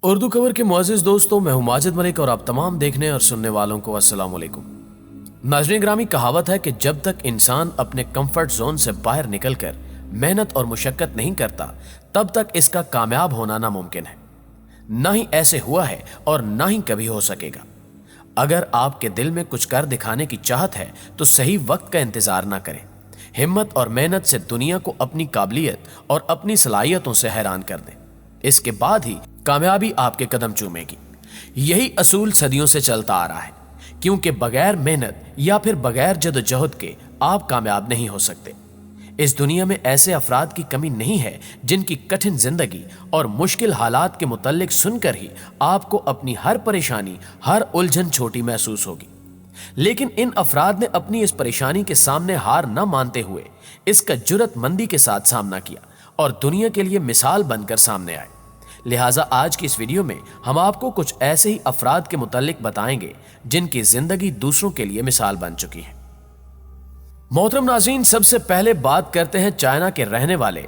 اردو کور کے معزز دوستوں، میں ہوں ماجد ملک اور آپ تمام دیکھنے اور سننے والوں کو السلام علیکم۔ ناظرین گرامی، کہاوت ہے کہ جب تک انسان اپنے کمفرٹ زون سے باہر نکل کر محنت اور مشقت نہیں کرتا تب تک اس کا کامیاب ہونا ناممکن ہے۔ نہ ہی ایسے ہوا ہے اور نہ ہی کبھی ہو سکے گا۔ اگر آپ کے دل میں کچھ کر دکھانے کی چاہت ہے تو صحیح وقت کا انتظار نہ کریں۔ ہمت اور محنت سے دنیا کو اپنی قابلیت اور اپنی صلاحیتوں سے حیران کر دیں، اس کے بعد ہی کامیابی آپ کے قدم چومے گی۔ یہی اصول صدیوں سے چلتا آ رہا ہے، کیونکہ بغیر محنت یا پھر بغیر جدوجہد کے آپ کامیاب نہیں ہو سکتے۔ اس دنیا میں ایسے افراد کی کمی نہیں ہے جن کی کٹھن زندگی اور مشکل حالات کے متعلق سن کر ہی آپ کو اپنی ہر پریشانی، ہر الجھن چھوٹی محسوس ہوگی، لیکن ان افراد نے اپنی اس پریشانی کے سامنے ہار نہ مانتے ہوئے اس کا جرأت مندی کے ساتھ سامنا کیا اور دنیا کے لیے مثال بن کر سامنے آئے۔ لہٰذا آج کی اس ویڈیو میں ہم آپ کو کچھ ایسے ہی افراد کے متعلق بتائیں گے جن کی زندگی دوسروں کے لیے مثال بن چکی ہے۔ محترم ناظرین، سب سے پہلے بات کرتے ہیں چائنا کے رہنے والے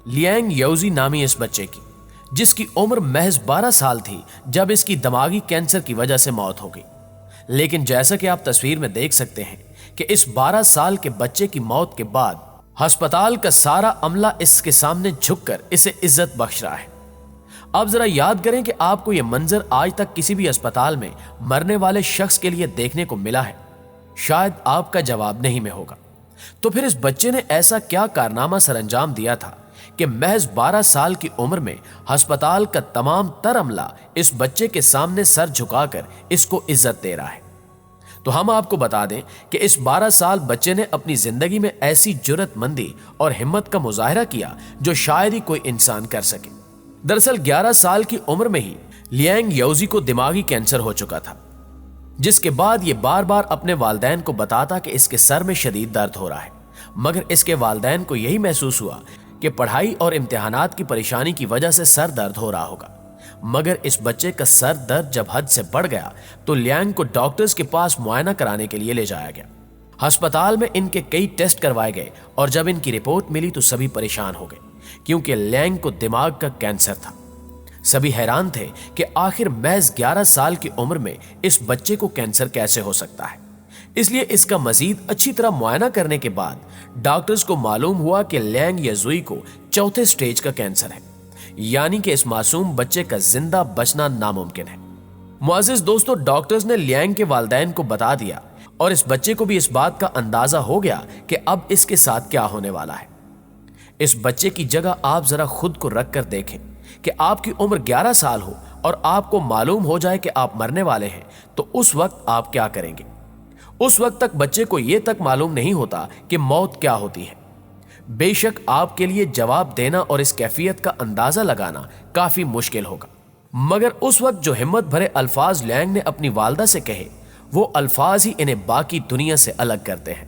لیانگ یوزی نامی اس بچے کی، جس کی عمر محض 12 سال تھی جب اس کی دماغی کینسر کی وجہ سے موت ہو گئی۔ لیکن جیسا کہ آپ تصویر میں دیکھ سکتے ہیں کہ اس 12 سال کے بچے کی موت کے بعد ہسپتال کا سارا عملہ اس کے سامنے جھک کر اسے عزت بخش رہا ہے۔ اب ذرا یاد کریں کہ آپ کو یہ منظر آج تک کسی بھی اسپتال میں مرنے والے شخص کے لیے دیکھنے کو ملا ہے؟ شاید آپ کا جواب نہیں میں ہوگا۔ تو پھر اس بچے نے ایسا کیا کارنامہ سر انجام دیا تھا کہ محض 12 سال کی عمر میں ہسپتال کا تمام تر عملہ اس بچے کے سامنے سر جھکا کر اس کو عزت دے رہا ہے؟ تو ہم آپ کو بتا دیں کہ اس 12 سال بچے نے اپنی زندگی میں ایسی جرأت مندی اور ہمت کا مظاہرہ کیا جو شاید ہی کوئی انسان کر سکے۔ دراصل 11 سال کی عمر میں ہی لیانگ یوزی کو دماغی کینسر ہو چکا تھا، جس کے بعد یہ بار بار اپنے والدین کو بتاتا کہ اس کے سر میں شدید درد ہو رہا ہے، مگر اس کے والدین کو یہی محسوس ہوا کہ پڑھائی اور امتحانات کی پریشانی کی وجہ سے سر درد ہو رہا ہوگا۔ مگر اس بچے کا سر درد جب حد سے بڑھ گیا تو لیانگ کو ڈاکٹرز کے پاس معائنہ کرانے کے لیے لے جایا گیا۔ ہسپتال میں ان کے کئی ٹیسٹ کروائے گئے اور جب ان کی رپورٹ ملی تو سبھی پریشان ہو گئے، کیونکہ لیانگ کو دماغ کا کینسر تھا۔ سبھی حیران تھے کہ آخر محض 11 سال کی عمر میں اس بچے کو کینسر کیسے ہو سکتا ہے۔ اس لیے اس کا مزید اچھی طرح معائنہ کرنے کے بعد ڈاکٹرز کو معلوم ہوا کہ لیانگ یزوئی کو 4تھے سٹیج کا کینسر ہے، یعنی کہ اس معصوم بچے کا زندہ بچنا ناممکن ہے۔ معزز دوستو، ڈاکٹرز نے لیانگ کے والدین کو بتا دیا اور اس بچے کو بھی اس بات کا اندازہ ہو گیا کہ اب اس کے ساتھ کیا ہونے والا ہے۔ اس بچے کی جگہ آپ ذرا خود کو رکھ کر دیکھیں کہ آپ کی عمر 11 سال ہو اور آپ کو معلوم ہو جائے کہ آپ مرنے والے ہیں تو اس وقت آپ کیا کریں گے؟ اس وقت تک بچے کو یہ تک معلوم نہیں ہوتا کہ موت کیا ہوتی ہے۔ بے شک آپ کے لیے جواب دینا اور اس کیفیت کا اندازہ لگانا کافی مشکل ہوگا، مگر اس وقت جو ہمت بھرے الفاظ لیانگ نے اپنی والدہ سے کہے وہ الفاظ ہی انہیں باقی دنیا سے الگ کرتے ہیں۔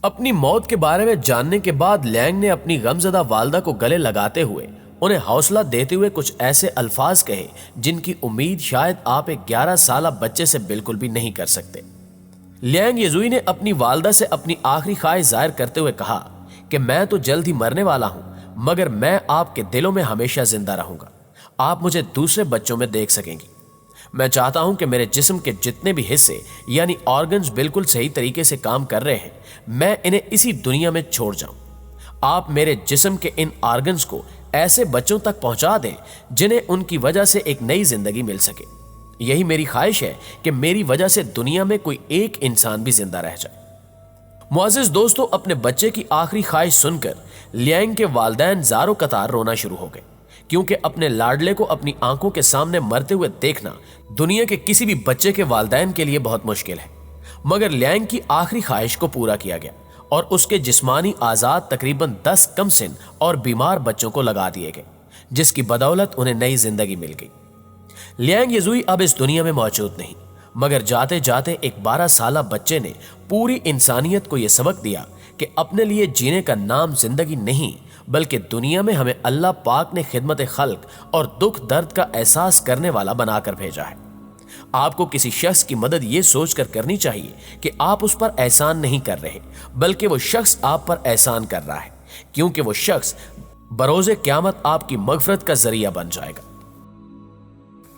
اپنی موت کے بارے میں جاننے کے بعد لیانگ نے اپنی غمزدہ والدہ کو گلے لگاتے ہوئے انہیں حوصلہ دیتے ہوئے کچھ ایسے الفاظ کہے جن کی امید شاید آپ ایک 11 سالہ بچے سے بالکل بھی نہیں کر سکتے۔ لیانگ یزوئی نے اپنی والدہ سے اپنی آخری خواہش ظاہر کرتے ہوئے کہا کہ میں تو جلد ہی مرنے والا ہوں، مگر میں آپ کے دلوں میں ہمیشہ زندہ رہوں گا۔ آپ مجھے دوسرے بچوں میں دیکھ سکیں گی۔ میں چاہتا ہوں کہ میرے جسم کے جتنے بھی حصے یعنی آرگنز بالکل صحیح طریقے سے کام کر رہے ہیں، میں انہیں اسی دنیا میں چھوڑ جاؤں۔ آپ میرے جسم کے ان آرگنز کو ایسے بچوں تک پہنچا دیں جنہیں ان کی وجہ سے ایک نئی زندگی مل سکے۔ یہی میری خواہش ہے کہ میری وجہ سے دنیا میں کوئی ایک انسان بھی زندہ رہ جائے۔ معزز دوستو، اپنے بچے کی آخری خواہش سن کر لیانگ کے والدین زاروں قطار رونا شروع ہو گئے، کیونکہ اپنے لاڈلے کو اپنی آنکھوں کے سامنے مرتے ہوئے دیکھنا دنیا کے کسی بھی بچے کے والدین کے لیے بہت مشکل ہے۔ مگر لیانگ کی آخری خواہش کو پورا کیا گیا اور اس کے جسمانی اعضاء تقریباً 10 کم سن اور بیمار بچوں کو لگا دیے گئے، جس کی بدولت انہیں نئی زندگی مل گئی۔ لیانگ یزوئی اب اس دنیا میں موجود نہیں، مگر جاتے جاتے ایک 12 سالہ بچے نے پوری انسانیت کو یہ سبق دیا کہ اپنے لیے جینے کا نام زندگی نہیں بلکہ دنیا میں ہمیں اللہ پاک نے خدمت خلق اور دکھ درد کا احساس کرنے والا بنا کر بھیجا ہے۔ آپ کو کسی شخص کی مدد یہ سوچ کر کرنی چاہیے کہ آپ اس پر احسان نہیں کر رہے بلکہ وہ شخص آپ پر احسان کر رہا ہے، کیونکہ وہ شخص بروز قیامت آپ کی مغفرت کا ذریعہ بن جائے گا۔